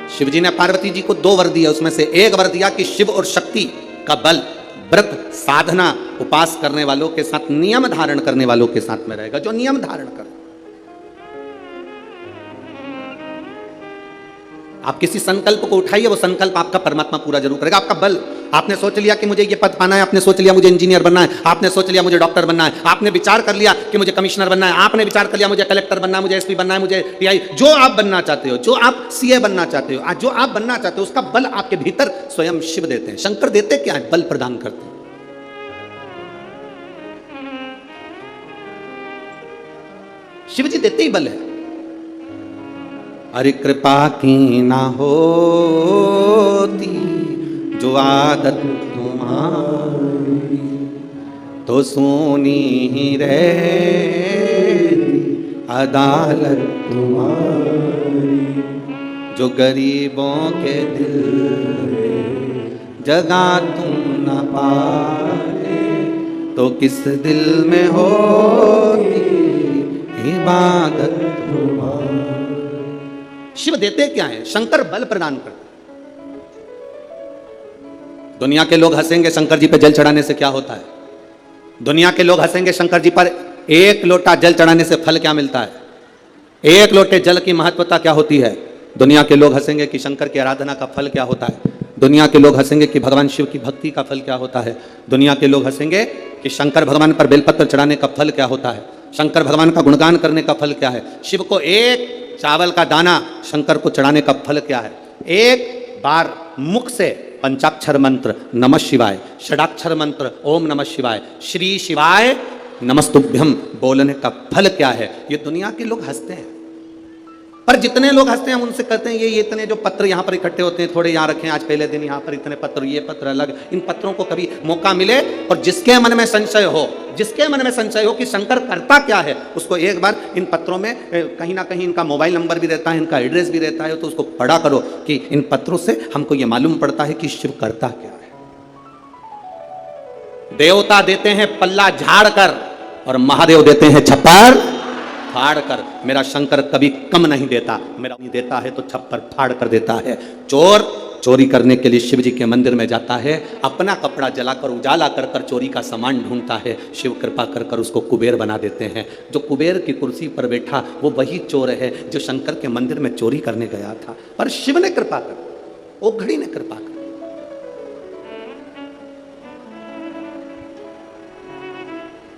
शिव जी ने पार्वती जी को 2 वर दिया, उसमें से एक वर दिया कि शिव और शक्ति का बल व्रत साधना उपास करने वालों के साथ, नियम धारण करने वालों के साथ में रहेगा, जो नियम धारण करे। आप किसी संकल्प को उठाइए, वो संकल्प आपका परमात्मा पूरा जरूर करेगा। आपका बल, आपने सोच लिया कि मुझे ये पद पाना है, आपने सोच लिया मुझे इंजीनियर बनना है, आपने सोच लिया मुझे डॉक्टर बनना है, आपने विचार कर लिया कि मुझे कमिश्नर बनना है, आपने विचार कर लिया मुझे कलेक्टर बनना है, मुझे एसपी बनना है, मुझे टीआई, जो आप बनना चाहते हो, जो आप सीए बनना चाहते हो, जो आप बनना चाहते हो, उसका बल आपके भीतर स्वयं शिव देते हैं। शंकर देते क्या है? बल प्रदान करते हैं। शिव जी देते ही बल है। अरे कृपा की ना होती जो आदत तुम्हारी, तो सोनी ही रहती अदालत तुम्हारी। जो गरीबों के दिल जगा तुम न पाए, तो किस दिल में होती इबादत तुम्हारी। शिव देते क्या है? शंकर बल प्रदान करते। दुनिया के लोग हंसेंगे शंकर जी पे जल चढ़ाने से क्या होता है? दुनिया के लोग हंसेंगे शंकर जी पर 1 लोटा जल चढ़ाने से फल क्या मिलता है? 1 लोटे जल की महत्वता क्या होती है? दुनिया के लोग हंसेंगे कि शंकर की आराधना का फल क्या होता है। दुनिया के लोग हंसेंगे कि भगवान शिव की भक्ति का फल क्या होता है। दुनिया के लोग हंसेंगे कि शंकर भगवान पर बेलपत्र चढ़ाने का फल क्या होता है। शंकर भगवान का गुणगान करने का फल क्या है। शिव को 1 चावल का दाना शंकर को चढ़ाने का फल क्या है। 1 बार मुख से पंचाक्षर मंत्र नमः शिवाय, षडाक्षर मंत्र ओम नमः शिवाय, श्री शिवाय नमस्तुभ्यम बोलने का फल क्या है। ये दुनिया के लोग हंसते हैं, पर जितने लोग हंसते हैं हम उनसे कहते हैं ये इतने जो पत्र यहाँ पर इकट्ठे होते हैं, थोड़े यहाँ रखें, आज पहले दिन यहाँ पर इतने पत्र, ये पत्र अलग। इन पत्रों को कभी मौका मिले और जिसके मन में संशय हो, जिसके मन में संशय हो कि शंकर करता क्या है, उसको एक बार इन पत्रों में कहीं ना कहीं इनका मोबाइल नंबर भी रहता है, इनका एड्रेस भी रहता है, तो उसको पढ़ा करो कि इन पत्रों से हमको ये मालूम पड़ता है कि शिव करता क्या है। देवता देते हैं पल्ला झाड़ कर और महादेव देते हैं छप्पर फाड़ कर। मेरा शंकर कभी कम नहीं देता, मेरा नहीं देता है तो छप्पर फाड़ कर देता है। चोर चोरी करने के लिए शिव जी के मंदिर में जाता है, अपना कपड़ा जलाकर उजाला कर कर चोरी का सामान ढूंढता है। शिव कृपा कर कर उसको कुबेर बना देते हैं। जो कुबेर की कुर्सी पर बैठा वो वही चोर है जो शंकर के मंदिर में चोरी करने गया था। पर शिव ने कृपा कर, वो घड़ी ने कृपा कर।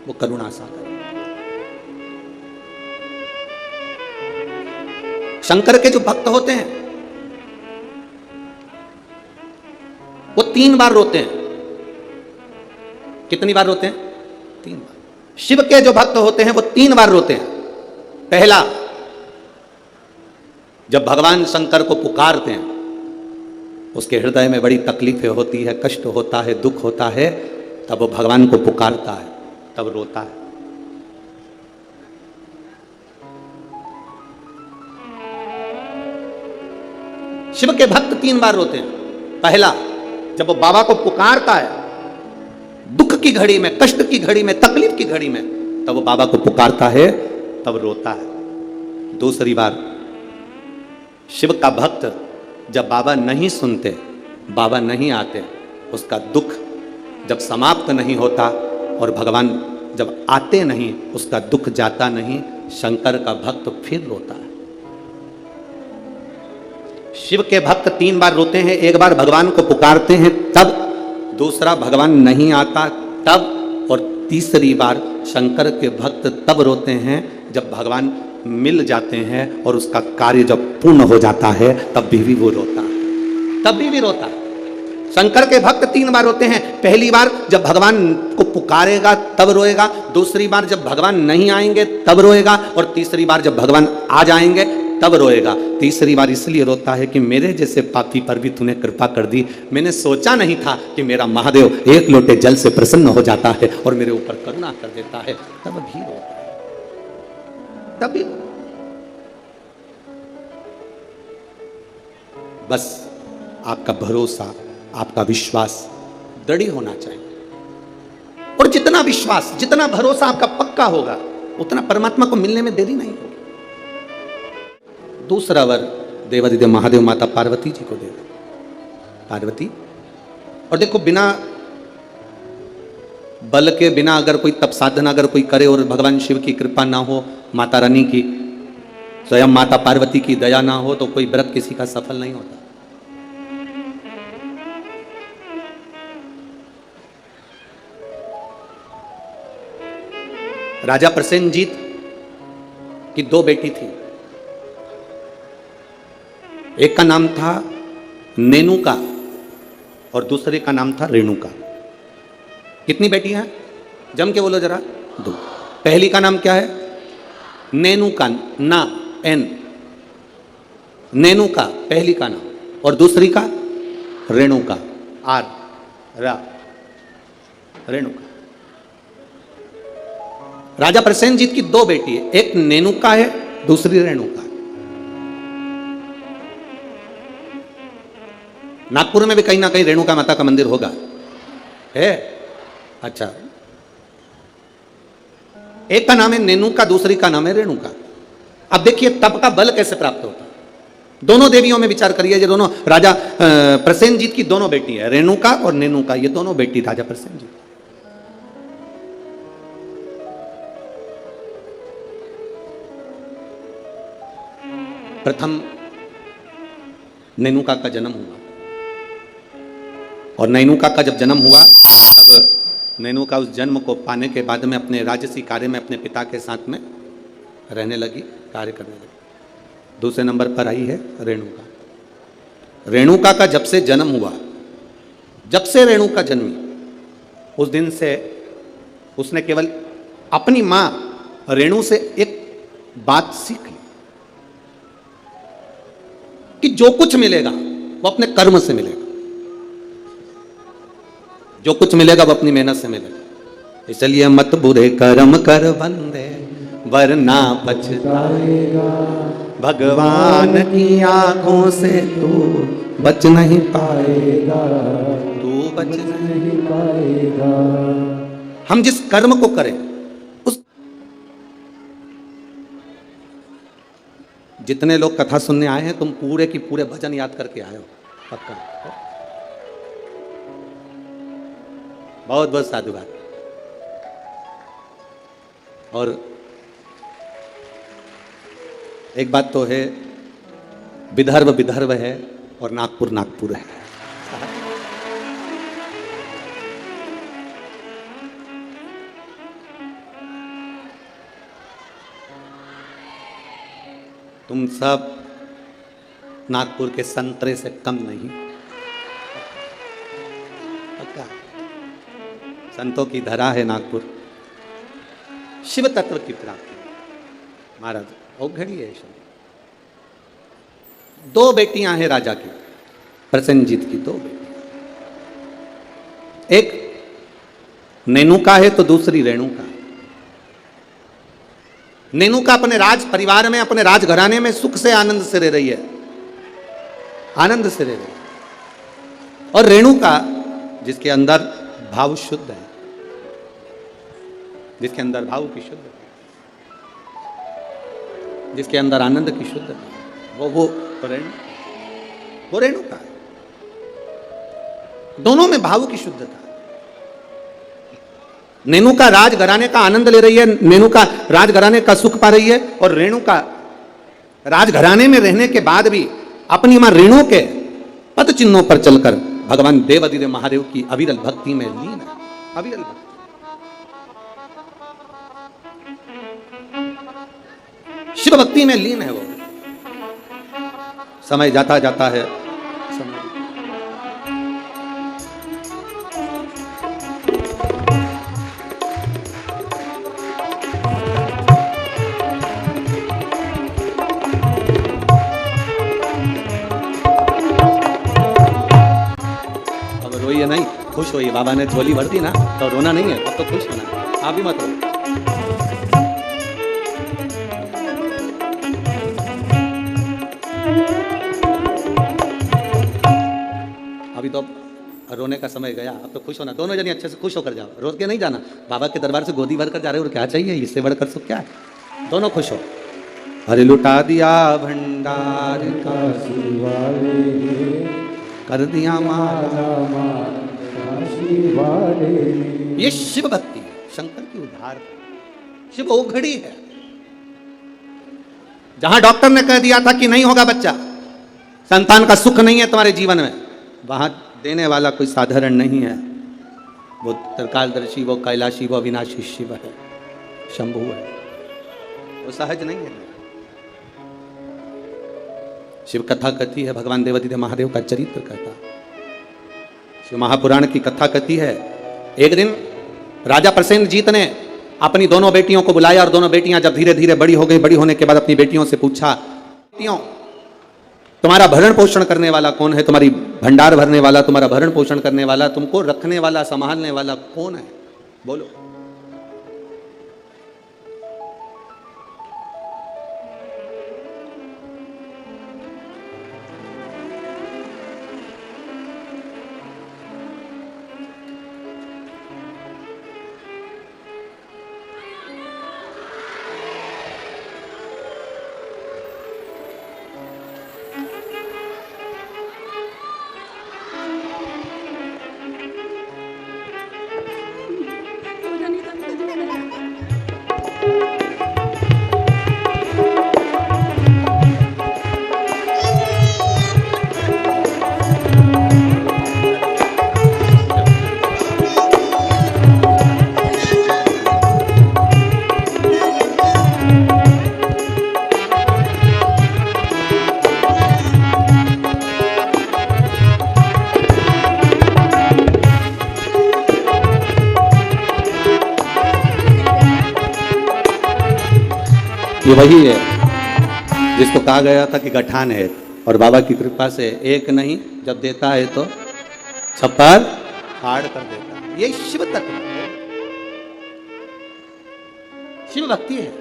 वो करुणा सागर। शंकर के जो भक्त होते हैं वो 3 बार रोते हैं। कितनी बार रोते हैं? 3 बार। शिव के जो भक्त होते हैं वो 3 बार रोते हैं। पहला, जब भगवान शंकर को पुकारते हैं, उसके हृदय में बड़ी तकलीफें होती है, कष्ट होता है, दुख होता है, तब वो भगवान को पुकारता है, तब रोता है। शिव के भक्त 3 बार रोते हैं। पहला, जब वो बाबा को पुकारता है दुख की घड़ी में, कष्ट की घड़ी में, तकलीफ की घड़ी में, तब वो बाबा को पुकारता है, तब रोता है। दूसरी बार, शिव का भक्त जब बाबा नहीं सुनते, बाबा नहीं आते, उसका दुख जब समाप्त नहीं होता और भगवान जब आते नहीं, उसका दुख जाता नहीं, शंकर का भक्त फिर रोता है। शिव के भक्त 3 बार रोते हैं। 1 बार भगवान को पुकारते हैं तब, दूसरा भगवान नहीं आता तब, और तीसरी बार शंकर के भक्त तब रोते हैं जब भगवान मिल जाते हैं और उसका कार्य जब पूर्ण हो जाता है, तब भी वो रोता है, तब भी रोता है। शंकर के भक्त 3 बार रोते हैं। पहली बार जब भगवान को पुकारेगा तब रोएगा, दूसरी बार जब भगवान नहीं आएंगे तब रोएगा, और तीसरी बार जब भगवान आ जाएंगे तब रोएगा। तीसरी बार इसलिए रोता है कि मेरे जैसे पापी पर भी तूने कृपा कर दी। मैंने सोचा नहीं था कि मेरा महादेव 1 लोटे जल से प्रसन्न हो जाता है और मेरे ऊपर करुणा कर देता है, तब भी रोता है, तभी। बस आपका भरोसा, आपका विश्वास दृढ़ होना चाहिए, और जितना विश्वास, जितना भरोसा आपका पक्का होगा, उतना परमात्मा को मिलने में देरी नहीं होगी। दूसरा वर देवादिदेव महादेव माता पार्वती जी को देगा, पार्वती। और देखो बिना बल के, बिना अगर कोई तप साधना अगर कोई करे और भगवान शिव की कृपा ना हो, माता रानी की, स्वयं माता पार्वती की दया ना हो, तो कोई व्रत किसी का सफल नहीं होता। राजा प्रसेनजीत की दो बेटी थी, एक का नाम था नेनुका और दूसरे का नाम था रेणुका। कितनी बेटियां हैं? जम के बोलो जरा। दो। पहली का नाम क्या है? नेनुका, ना एन, नेनुका पहली का नाम, और दूसरी का रेणुका, आर रा, रेणुका। राजा प्रसेनजीत की दो बेटी है, एक नेनुका है, दूसरी रेणुका है। नागपुर में भी कहीं ना कहीं रेणुका माता का मंदिर होगा, है? अच्छा, एक का नाम है नेनुका, दूसरी का नाम है रेणुका। अब देखिए तप का बल कैसे प्राप्त होता है। दोनों देवियों में विचार करिए, ये दोनों राजा प्रसेनजीत की दोनों बेटी है, रेणुका और नेनुका, ये दोनों बेटी राजा प्रसेनजीत। प्रथम नेनुका का जन्म हुआ, और नेनुका का जब जन्म हुआ तब नेनुका उस जन्म को पाने के बाद में अपने राजसी कार्य में अपने पिता के साथ में रहने लगी, कार्य करने लगी। दूसरे नंबर पर आई है रेणुका। रेणुका का जब से जन्म हुआ, जब से रेणुका जन्मी, उस दिन से उसने केवल अपनी मां रेणु से एक बात सीख ली कि जो कुछ मिलेगा वो अपने कर्म से मिलेगा, जो कुछ मिलेगा वो अपनी मेहनत से मिलेगा। इसलिए मत बुरे कर्म कर बंदे वरना पछताएगा, भगवान की आंखों से तू बच नहीं पाएगा, तू बच नहीं पाएगा। हम जिस कर्म को करें उस, जितने लोग कथा सुनने आए हैं, तुम पूरे की पूरे भजन याद करके आए हो, पक्का। बहुत बहुत साधुवाद। और एक बात तो है, विदर्भ विदर्भ है और नागपुर नागपुर है। तुम सब नागपुर के संतरे से कम नहीं, पक्का। संतों की धरा है नागपुर, शिव तत्व की प्राप्ति महाराज औघड़ी है। दो बेटियां हैं राजा की, प्रसेनजीत की दो बेटियां, एक नेनुका है तो दूसरी रेणुका। नेनुका अपने राज परिवार में, अपने राजघराने में सुख से आनंद से रह रही है, आनंद से रह रही है। और रेणुका जिसके अंदर भाव शुद्ध है, जिसके अंदर भाव की शुद्ध है, जिसके अंदर आनंद की शुद्ध है, वो रेणुका है। दोनों में भाव की शुद्धता। नेनुका राजघराने का आनंद ले रही है, नेनुका राजघराने का सुख पा रही है, और रेणुका राजघराने में रहने के बाद भी अपनी मां रेणु के पद चिन्हों पर चलकर भगवान देवादिदेव महादेव की अविरल भक्ति में लीन है, अविरल भक्ति। शिव भक्ति में लीन है वो। समय जाता जाता है, अब रोइए नहीं, खुश होइए। बाबा ने झोली भर दी ना, तो रोना नहीं है, अब तो खुश होना है। आप भी मत रो। अभी तो रोने का समय गया, अब तो खुश होना। दोनों जने अच्छे से खुश होकर जाओ, रोज के नहीं जाना। बाबा के दरबार से गोदी भर कर जा रहे हो, और क्या चाहिए, इससे बढ़कर सुख क्या है? दोनों खुश हो। अरे लुटा दिया भंडार का कर दिया मारा ये शिव भक्ति है, शंकर की उद्धार। शिव ओघड़ी है। जहां डॉक्टर ने कह दिया था कि नहीं होगा बच्चा, संतान का सुख नहीं है तुम्हारे जीवन में, वहां देने वाला कोई साधारण नहीं है। वो त्रिकालदर्शी, वो कैलाशी, वो अविनाशी शिव है, शंभु है, वो सहज नहीं है। शिव कथा कथी है, भगवान देवादिदेव महादेव का चरित्र कहता। शिव महापुराण की कथा कथी है। एक दिन राजा प्रसेनजीत ने अपनी दोनों बेटियों को बुलाया और दोनों बेटियां जब धीरे धीरे बड़ी हो गई, बड़ी होने के बाद अपनी बेटियों से पूछा, बेटियों तुम्हारा भरण पोषण करने वाला कौन है, तुम्हारी भंडार भरने वाला, तुम्हारा भरण पोषण करने वाला, तुमको रखने वाला, संभालने वाला कौन है, बोलो। ये वही है जिसको कहा गया था कि गठान है, और बाबा की कृपा से एक नहीं, जब देता है तो छप्पर फाड़ कर देता है। ये शिव तत्व है, शिव भक्ति है।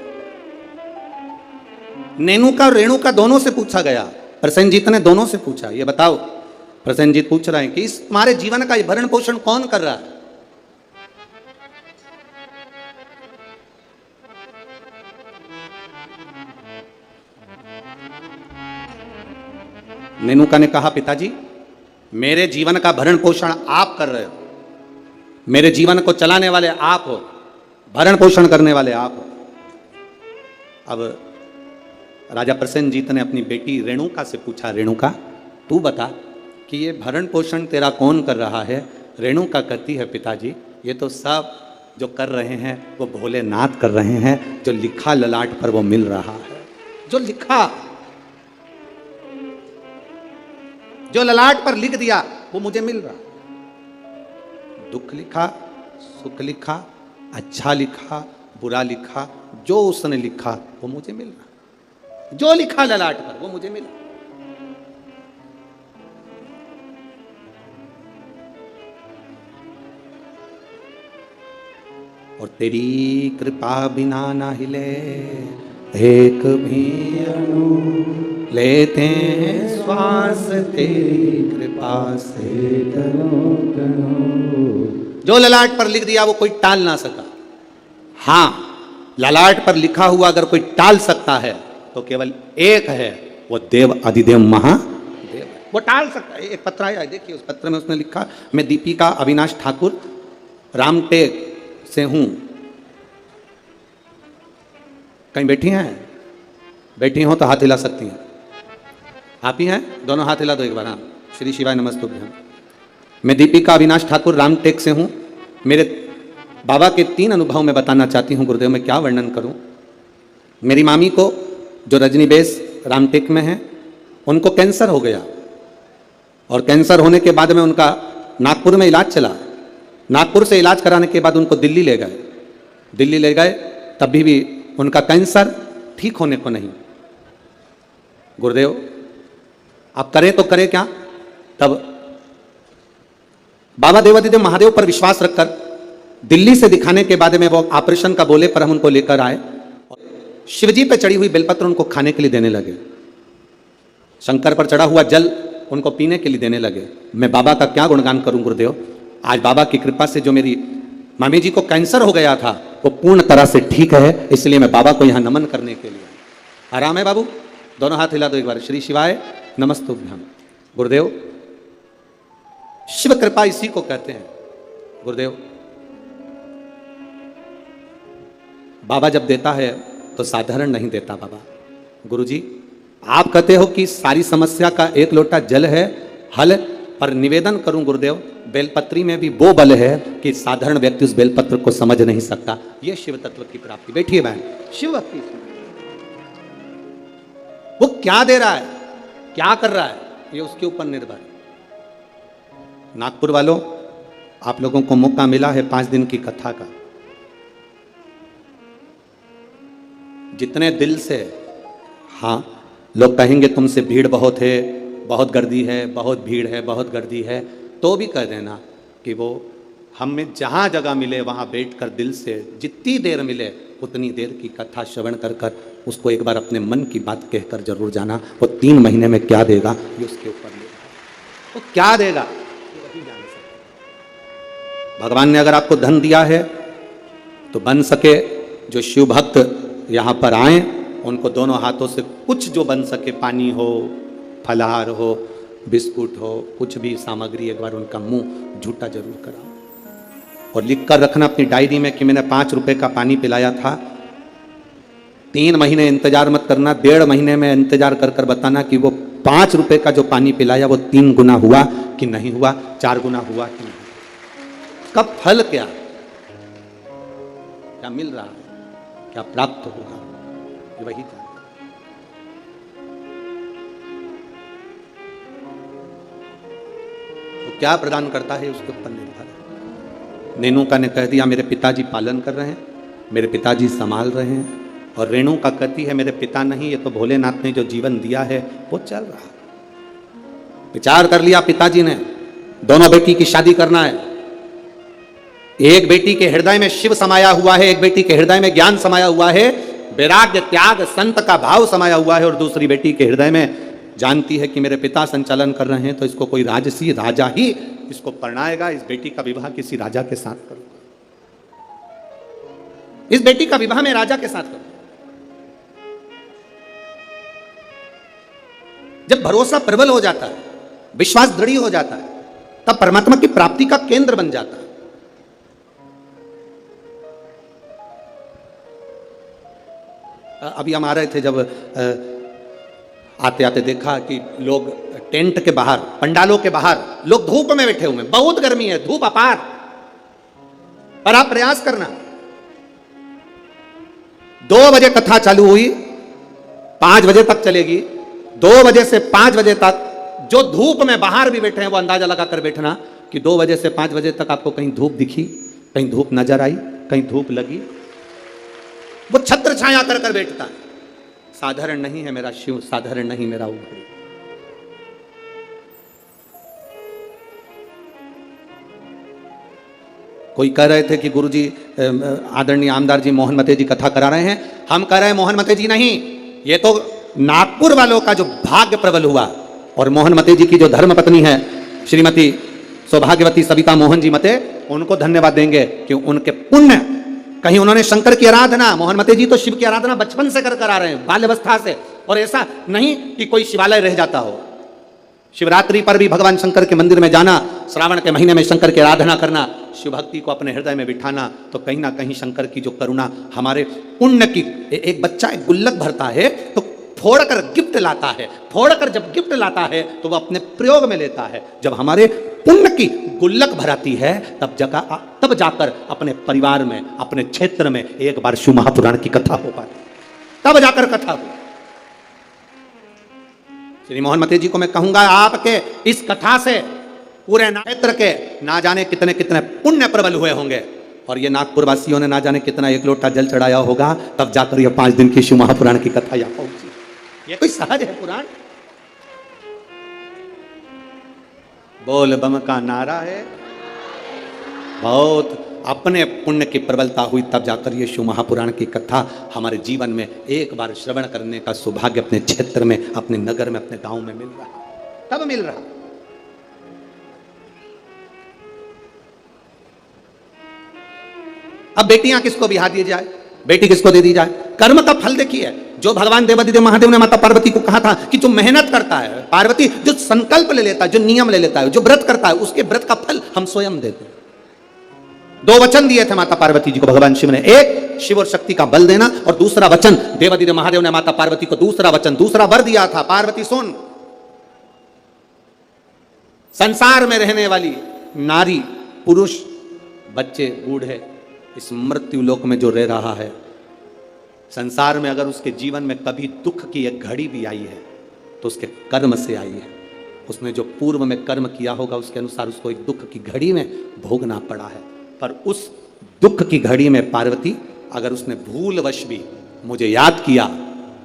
नेनुका और रेणुका दोनों से पूछा गया, प्रसेनजीत ने दोनों से पूछा, ये बताओ। प्रसेनजीत पूछ रहे हैं कि इस तुम्हारे जीवन का भरण पोषण कौन कर रहा है। नेनुका ने कहा, पिताजी मेरे जीवन का भरण पोषण आप कर रहे हो, मेरे जीवन को चलाने वाले आप हो, भरण पोषण करने वाले आप हो। अब राजा प्रसेनजीत ने अपनी बेटी रेणुका से पूछा, रेणुका तू बता कि ये भरण पोषण तेरा कौन कर रहा है। रेणुका कहती है, पिताजी ये तो सब जो कर रहे हैं वो भोलेनाथ कर रहे हैं, जो लिखा ललाट पर वो मिल रहा है, जो लिखा, जो ललाट पर लिख दिया वो मुझे मिल रहा। दुख लिखा, सुख लिखा, अच्छा लिखा, बुरा लिखा, जो उसने लिखा वो मुझे मिल रहा। जो लिखा ललाट पर वो मुझे मिला। और तेरी कृपा बिना ना हिले एक भी अणु, लेते हैं श्वास तेरी कृपा से तनो तनो। जो ललाट पर लिख दिया वो कोई टाल ना सका। हां, ललाट पर लिखा हुआ अगर कोई टाल सकता है तो केवल एक है, वो देव अधिदेव महादेव है, वो टाल सकता है। एक पत्र आया, देखिए उस पत्र में उसने लिखा, मैं दीपिका अविनाश ठाकुर रामटेक से हूं। कहीं बैठी हैं? बैठी हो तो हाथ हिला सकती हैं। आप ही हैं? दोनों हाथ हिला दो एक बार। हाँ, श्री शिवाय नमस्तुभ्यं। मैं दीपिका अविनाश ठाकुर रामटेक से हूं। मेरे बाबा के 3 अनुभव मैं बताना चाहती हूं गुरुदेव, मैं क्या वर्णन करूं। मेरी मामी को जो रजनी बेस रामटेक में है, उनको कैंसर हो गया, और कैंसर होने के बाद में उनका नागपुर में इलाज चला। नागपुर से इलाज कराने के बाद उनको दिल्ली ले गए। दिल्ली ले गए तभी भी उनका कैंसर ठीक होने को नहीं। गुरुदेव आप करें तो करें क्या। तब बाबा देवादिदेव महादेव पर विश्वास रखकर दिल्ली से दिखाने के बाद में वो ऑपरेशन का बोले पर हम उनको लेकर आए। शिवजी पे चढ़ी हुई बेलपत्र उनको खाने के लिए देने लगे, शंकर पर चढ़ा हुआ जल उनको पीने के लिए देने लगे। मैं बाबा का क्या गुणगान करूं गुरुदेव। आज बाबा की कृपा से जो मेरी मामी जी को कैंसर हो गया था वो पूर्ण तरह से ठीक है, इसलिए मैं बाबा को यहां नमन करने के लिए। आराम है बाबू? दोनों हाथ हिला दो एक बार। श्री शिवाय नमस्तुभ्यम। गुरुदेव, शिव कृपा इसी को कहते हैं। गुरुदेव, बाबा जब देता है तो साधारण नहीं देता बाबा। गुरुजी, आप कहते हो कि सारी समस्या का एक लोटा जल है हल, पर निवेदन करूं गुरुदेव, बेलपत्री में भी वो बल है कि साधारण व्यक्ति उस बेलपत्र को समझ नहीं सकता। यह शिव तत्व की प्राप्ति। बैठिए बहन। शिव भक्ति वो क्या दे रहा है, क्या कर रहा है, ये उसके ऊपर निर्भर है। नागपुर वालों, आप लोगों को मौका मिला है 5 दिन की कथा का। जितने दिल से, हाँ, लोग कहेंगे तुमसे भीड़ बहुत है, बहुत गर्दी है, बहुत भीड़ है, बहुत गर्दी है, तो भी कह देना कि वो हमें जहाँ जगह मिले वहाँ बैठकर दिल से जितनी देर मिले उतनी देर की कथा श्रवण कर कर उसको एक बार अपने मन की बात कहकर जरूर जाना। वो 3 महीने में क्या देगा ये उसके ऊपर निर्भर। वो क्या देगा ये वही जान सकता। भगवान ने अगर आपको धन दिया है तो बन सके जो शिव भक्त यहाँ पर आए उनको दोनों हाथों से कुछ जो बन सके, पानी हो, फलाहार हो, बिस्कुट हो, कुछ भी सामग्री, एक बार उनका मुंह झूठा जरूर कराओ और लिख कर रखना अपनी डायरी में कि मैंने 5 रुपए का पानी पिलाया था। 3 महीने इंतजार मत करना, 1.5 महीने में इंतजार कर कर बताना कि वो 5 रुपए का जो पानी पिलाया वो 3 गुना हुआ कि नहीं हुआ, 4 गुना हुआ कि नहीं। कब फल क्या क्या मिल रहा है, क्या प्राप्त होगा, ये वही था। तो क्या प्रदान करता है उसके ऊपर निर्भर है। नेनुका ने कह दिया मेरे पिताजी पालन कर रहे हैं, मेरे पिताजी संभाल रहे हैं, और रेणुका कहती है मेरे पिता नहीं, ये तो भोलेनाथ ने जो जीवन दिया है वो चल रहा है। विचार कर लिया पिताजी ने, दोनों बेटी की शादी करना है। एक बेटी के हृदय में शिव समाया हुआ है, एक बेटी के हृदय में ज्ञान समाया हुआ है, वैराग्य, त्याग, संत का भाव समाया हुआ है, और दूसरी बेटी के हृदय में जानती है कि मेरे पिता संचालन कर रहे हैं तो इसको कोई राजसी राजा ही इसको परणाएगा। इस बेटी का विवाह किसी राजा के साथ करूंगा, इस बेटी का विवाह मैं राजा के साथ करूंगा। जब भरोसा प्रबल हो जाता है, विश्वास दृढ़ हो जाता है, तब परमात्मा की प्राप्ति का केंद्र बन जाता है। अभी हम आ रहे थे, जब आते आते देखा कि लोग टेंट के बाहर, पंडालों के बाहर लोग धूप में बैठे हुए हैं। बहुत गर्मी है, धूप अपार, पर आप प्रयास करना। 2 बजे कथा चालू हुई, 5 बजे तक चलेगी। 2 बजे से 5 बजे तक जो धूप में बाहर भी बैठे हैं वो अंदाजा लगाकर बैठना कि 2 बजे से 5 बजे तक आपको कहीं धूप दिखी, कहीं धूप नजर आई, कहीं धूप लगी। वो छत्र छाया कर कर बैठता है। साधारण नहीं है मेरा शिव, साधारण नहीं मेरा ऊपरी। कोई कह रहे थे कि गुरुजी, आदरणीय आमदार जी मोहन मते जी कथा करा रहे हैं। हम कह रहे हैं मोहन मते जी नहीं, ये तो नागपुर वालों का जो भाग्य प्रबल हुआ, और मोहन मते जी की जो धर्म पत्नी है श्रीमती सौभाग्यवती सविता मोहन जी मते, उनको धन्यवाद देंगे कि उनके पुण्य, कहीं उन्होंने शंकर की आराधना, मोहन मते जी तो शिव की आराधना बचपन से कर कर आ रहे हैं, बाल्यावस्था से, और ऐसा नहीं कि कोई शिवालय रह जाता हो। शिवरात्रि पर भी भगवान शंकर के मंदिर में जाना, श्रावण के महीने में शंकर की आराधना करना, शिव भक्ति को अपने हृदय में बिठाना, तो कहीं ना कहीं शंकर की जो करुणा, हमारे पुण्य की। एक बच्चा एक गुल्लक भरता है तो फोड़कर गिफ्ट लाता है, फोड़कर जब गिफ्ट लाता है तो वह अपने प्रयोग में लेता है। जब हमारे पुण्य की गुल्लक भराती है तब जाकर अपने परिवार में, अपने क्षेत्र में एक बार शिव महापुराण की कथा हो पाती, तब जाकर कथा हो। श्री मोहन मते जी को मैं कहूंगा, आपके इस कथा से पूरे क्षेत्र के ना जाने कितने कितने पुण्य प्रबल हुए होंगे, और ये नागपुर वासियों ने ना जाने कितना 1 लोटा जल चढ़ाया होगा, तब जाकर ये 5 दिन की शिव महापुराण की कथा यहाँ पहुंची। ये कोई सहज है पुराण? बोल बम का नारा है, बहुत अपने पुण्य की प्रबलता हुई, तब जाकर ये शिव महापुराण की कथा हमारे जीवन में एक बार श्रवण करने का सौभाग्य अपने क्षेत्र में, अपने नगर में, अपने गांव में मिल रहा, तब मिल रहा। अब बेटियां किसको बिहा दी जाए, बेटी किसको दे दी जाए? कर्म का फल देखिए। जो भगवान देवादिदेव महादेव ने माता पार्वती को कहा था कि जो मेहनत करता है, पार्वती जो संकल्प ले लेता है, जो नियम ले लेता है, जो व्रत करता है, उसके व्रत का फल हम स्वयं देते हैं। 2 वचन दिए थे माता पार्वती जी को भगवान शिव ने, एक शिव और शक्ति का बल देना, और दूसरा वचन देवादिदेव महादेव ने माता पार्वती को दूसरा वचन, दूसरा वर दिया था, पार्वती सुन, संसार में रहने वाली नारी, पुरुष, बच्चे, बूढ़े, इस मृत्यु लोक में जो रह रहा है, संसार में अगर उसके जीवन में कभी दुख की एक घड़ी भी आई है तो उसके कर्म से आई है। उसने जो पूर्व में कर्म किया होगा उसके अनुसार उसको एक दुख की घड़ी में भोगना पड़ा है। पर उस दुख की घड़ी में पार्वती, अगर उसने भूलवश भी मुझे याद किया,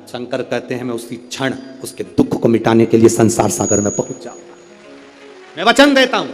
शंकर कहते हैं मैं उसी क्षण उसके दुख को मिटाने के लिए संसार सागर में पहुंच जाऊंगा। मैं वचन देता हूं।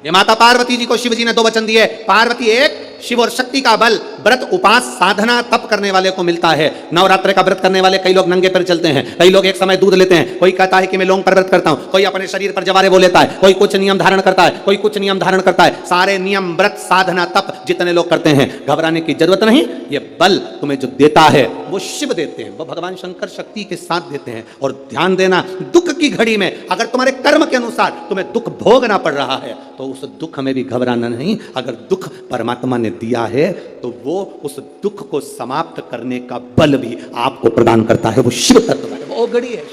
ये माता पार्वती जी को शिव जी ने 2 वचन दिए। पार्वती, एक शिव और शक्ति का बल व्रत उपास साधना तप करने वाले को मिलता है। नवरात्र का व्रत करने वाले कई लोग नंगे पैर चलते हैं, कई लोग एक समय दूध लेते हैं, कोई कहता है कि मैं लौंग पर व्रत करता हूं, कोई अपने शरीर पर जवारे वो लेता है, कोई कुछ नियम धारण करता है, कोई कुछ नियम धारण करता है। सारे नियम, व्रत, साधना, तप जितने लोग करते हैं, घबराने की जरूरत नहीं। ये बल तुम्हें जो देता है वो शिव देते हैं, वो भगवान शंकर शक्ति के साथ देते हैं। और ध्यान देना, दुख की घड़ी में अगर तुम्हारे कर्म के अनुसार तुम्हें दुख भोगना पड़ रहा है तो उस दुख में भी घबराना नहीं। अगर दुख परमात्मा ने दिया है तो वो उस दुख को समाप्त करने का बल भी आपको प्रदान करता है। वो शिव तत्व है, वो घड़ी है,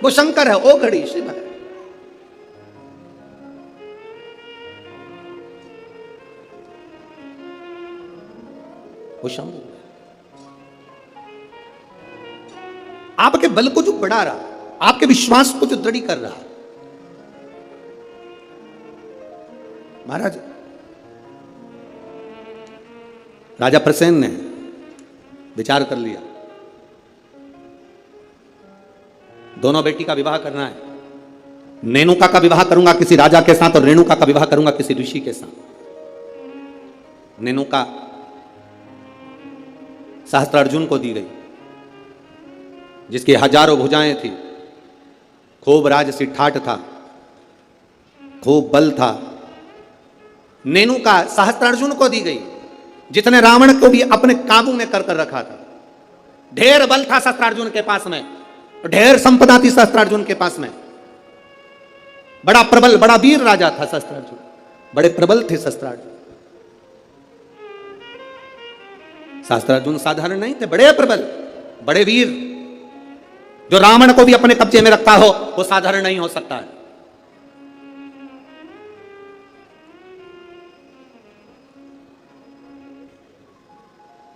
वो शंकर है, वो घड़ी शिव है। वो शंभु है। आपके बल को जो बढ़ा रहा, आपके विश्वास को जो दृढ़ कर रहा। महाराज राजा प्रसेन ने विचार कर लिया, दोनों बेटी का विवाह करना है। नेनुका का विवाह करूंगा किसी राजा के साथ और रेणुका का विवाह करूंगा किसी ऋषि के साथ। नेनुका सहस्त्रार्जुन को दी गई, जिसकी हजारों भुजाएं थी, खूब राजसी ठाठ था, खूब बल था। नेनुका सहस्त्रार्जुन को दी गई, जितने रावण को भी अपने काबू में कर रखा था। ढेर बल था सहस्त्रार्जुन के पास में, ढेर संपदा थी सहस्त्रार्जुन के पास में। बड़ा प्रबल, बड़ा वीर राजा था सहस्त्रार्जुन, बड़े प्रबल थे सहस्त्रार्जुन। सहस्त्रार्जुन साधारण नहीं थे, बड़े प्रबल, बड़े वीर। जो रावण को भी अपने कब्जे में रखता हो वो साधारण नहीं हो सकता है।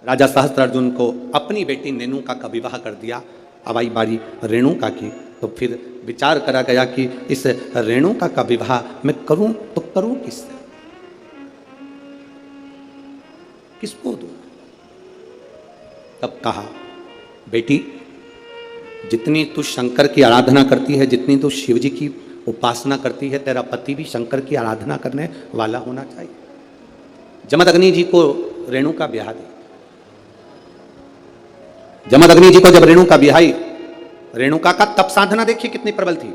राजा सहस्त्रार्जुन को अपनी बेटी नेनुका का विवाह कर दिया। अब आई बारी रेणुका की, तो फिर विचार करा गया कि इस रेणुका का विवाह मैं करूं तो करूं किससे, किसको दूं। तब कहा, बेटी जितनी तू शंकर की आराधना करती है, जितनी तू शिव जी की उपासना करती है, तेरा पति भी शंकर की आराधना करने वाला होना चाहिए। जमदग्नि जी को रेणुका ब्याह दी। जमदग्नि जी को जब रेणुका ब्याही, रेणुका का तप साधना देखिए कितनी प्रबल थी।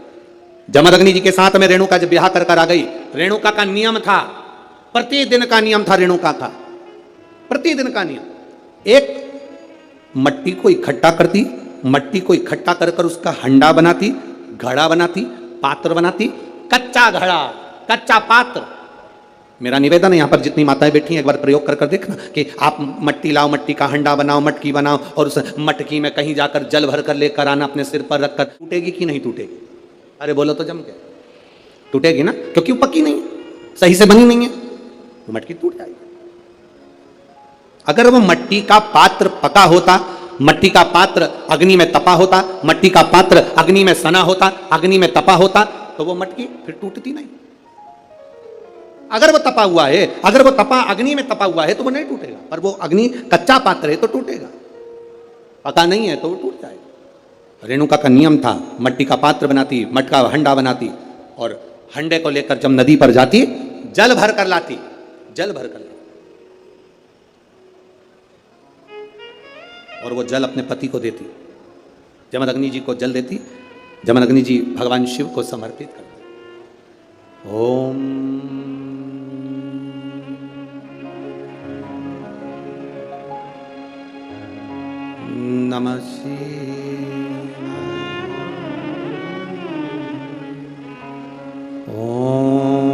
जमदग्नि जी के साथ में रेणुका जब ब्याह कर आ गई, रेणुका का नियम था, प्रतिदिन का नियम था रेणुका का, प्रतिदिन का नियम। एक मट्टी को इकट्ठा करती, मट्टी को इकट्ठा कर कर उसका हंडा बनाती, घड़ा बनाती, पात्र बनाती, कच्चा घड़ा, कच्चा पात्र। मेरा निवेदन है, यहां पर जितनी माताएं बैठी हैं, एक बार प्रयोग कर कर देखना कि आप मट्टी लाओ, मट्टी का हंडा बनाओ, मटकी बनाओ, और उस मटकी में कहीं जाकर जल भर कर लेकर आना, अपने सिर पर रखकर। टूटेगी कि नहीं टूटेगी? अरे बोलो तो जम के टूटेगी ना, क्योंकि वो पक्की नहीं है, सही से बनी नहीं है, तो मटकी टूट जाएगी। अगर वो मट्टी का पात्र पका होता, मट्टी का पात्र अग्नि में तपा होता, मट्टी का पात्र अग्नि में सना होता, अग्नि में तपा होता, तो वो मटकी फिर टूटती नहीं। अगर वो तपा हुआ है, अगर वो तपा अग्नि में तपा हुआ है तो वो नहीं टूटेगा, पर वो अग्नि कच्चा पात्र है तो टूटेगा, पका नहीं है तो वो टूट जाएगा। रेणुका का नियम था, मट्टी का पात्र बनाती, मटका हंडा बनाती, और हंडे को लेकर जब नदी पर जाती, जल भर कर लाती, जल भर कर लाती, और वो जल अपने पति को देती। जमदग्नि जी को जल देती, जमदग्नि जी भगवान शिव को समर्पित करती। ओम नमः शिवाय। ओम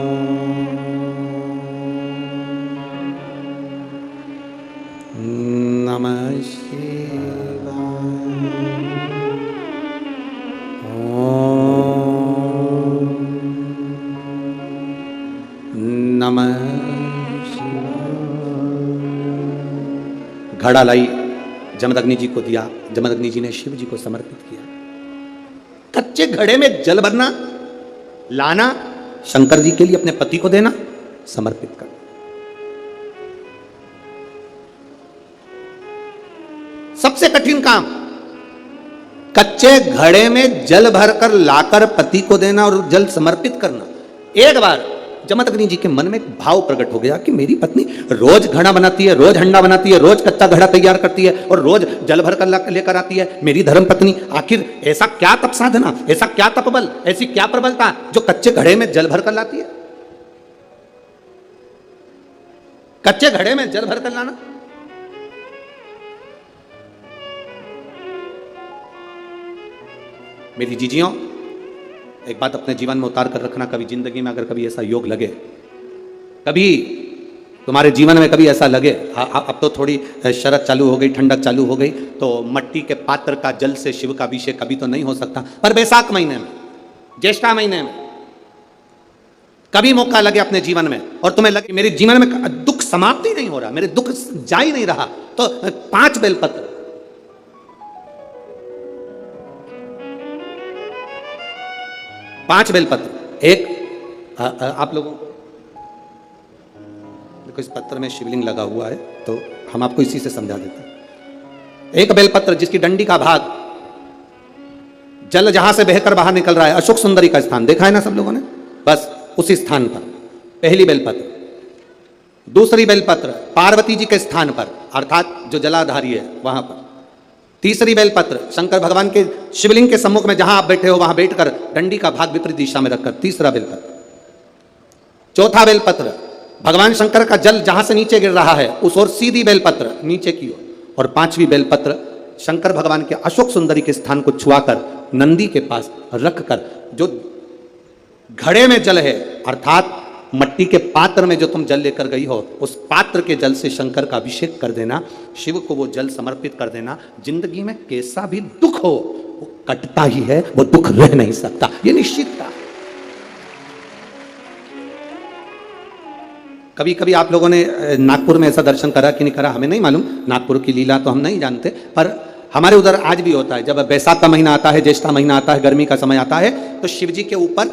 नमः शिवाय। ओम नमः शिवाय। घड़ा लाई, जमदग्नि जी को दिया, जमदग्नि जी ने शिव जी को समर्पित किया। कच्चे घड़े में जल भरना, लाना, शंकर जी के लिए अपने पति को देना, समर्पित करना। सबसे कठिन काम, कच्चे घड़े में जल भरकर लाकर पति को देना और जल समर्पित करना। एक बार जमदग्नि जी के मन में एक भाव प्रकट हो गया कि मेरी पत्नी रोज घड़ा बनाती है, रोज हंडा बनाती है, रोज कच्चा घड़ा तैयार करती है और रोज जल भर कर लेकर आती है। मेरी धर्म पत्नी, आखिर ऐसा क्या तप साधना, ऐसा क्या तपबल, ऐसी क्या प्रबलता जो कच्चे घड़े में जल भर कर लाती है? कच्चे घड़े में जल भर कर लाना। मेरी जीजियों, एक बात अपने जीवन में उतार कर रखना, कभी जिंदगी में अगर कभी ऐसा योग लगे, कभी तुम्हारे जीवन में कभी ऐसा लगे, अब तो थोड़ी शरद चालू हो गई, ठंडक चालू हो गई, तो मट्टी के पात्र का जल से शिव का अभिषेक कभी तो नहीं हो सकता, पर बैसाख महीने में, ज्येष्ठा महीने में कभी मौका लगे अपने जीवन में और तुम्हें लगे मेरे जीवन में दुख समाप्ति नहीं हो रहा, मेरे दुख जा ही नहीं रहा, तो 5 बेलपत्र, 5 बेलपत्र, एक आप लोगों को देखो इस पत्र में शिवलिंग लगा हुआ है तो हम आपको इसी से समझा देते हैं। एक बेलपत्र जिसकी डंडी का भाग जल जहां से बहकर बाहर निकल रहा है, अशोक सुंदरी का स्थान देखा है ना सब लोगों ने, बस उसी स्थान पर पहली बेलपत्र। दूसरी बेलपत्र पार्वती जी के स्थान पर, अर्थात जो जलाधारी है वहां पर। तीसरी बेलपत्र शंकर भगवान के शिवलिंग के सम्मुख में जहां आप बैठे हो वहां बैठकर डंडी का भाग विपरीत दिशा में रखकर, तीसरा बेलपत्र। चौथा बेलपत्र भगवान शंकर का जल जहां से नीचे गिर रहा है उस ओर सीधी बेलपत्र नीचे की ओर। और 5वीं बेलपत्र शंकर भगवान के अशोक सुंदरी के स्थान को छुआकर नंदी के पास रखकर, जो घड़े में जल है अर्थात मट्टी के पात्र में जो तुम जल लेकर गई हो उस पात्र के जल से शंकर का अभिषेक कर देना, शिव को वो जल समर्पित कर देना। जिंदगी में कैसा भी दुख हो वो कटता ही है, वो दुख रह नहीं सकता, ये निश्चित था। कभी कभी आप लोगों ने नागपुर में ऐसा दर्शन करा कि नहीं करा हमें नहीं मालूम, नागपुर की लीला तो हम नहीं जानते, पर हमारे उधर आज भी होता है। जब बैसाख का महीना आता है, ज्येष्ठा महीना आता है, गर्मी का समय आता है, तो शिव जी के ऊपर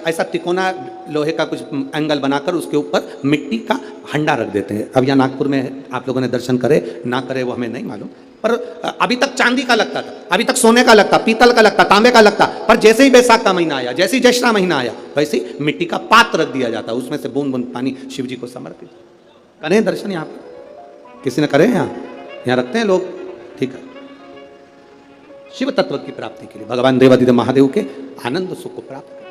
ऐसा तिकोना लोहे का कुछ एंगल बनाकर उसके ऊपर मिट्टी का हंडा रख देते हैं। अब यहाँ नागपुर में आप लोगों ने दर्शन करे ना करे वो हमें नहीं मालूम, पर अभी तक चांदी का लगता था, अभी तक सोने का लगता, पीतल का लगता, तांबे का लगता, पर जैसे ही बैसाख का महीना आया, जैसे ही ज्येष्ठा महीना आया, वैसे ही मिट्टी का पात्र रख दिया जाता, उसमें से बूंद बूंद पानी शिव जी को समर्पित। करें दर्शन यहाँ पर, किसी ने करे यहाँ रखते हैं लोग, ठीक है। शिव तत्व की प्राप्ति के लिए भगवान देवादिदेव महादेव के आनंद सुख को प्राप्त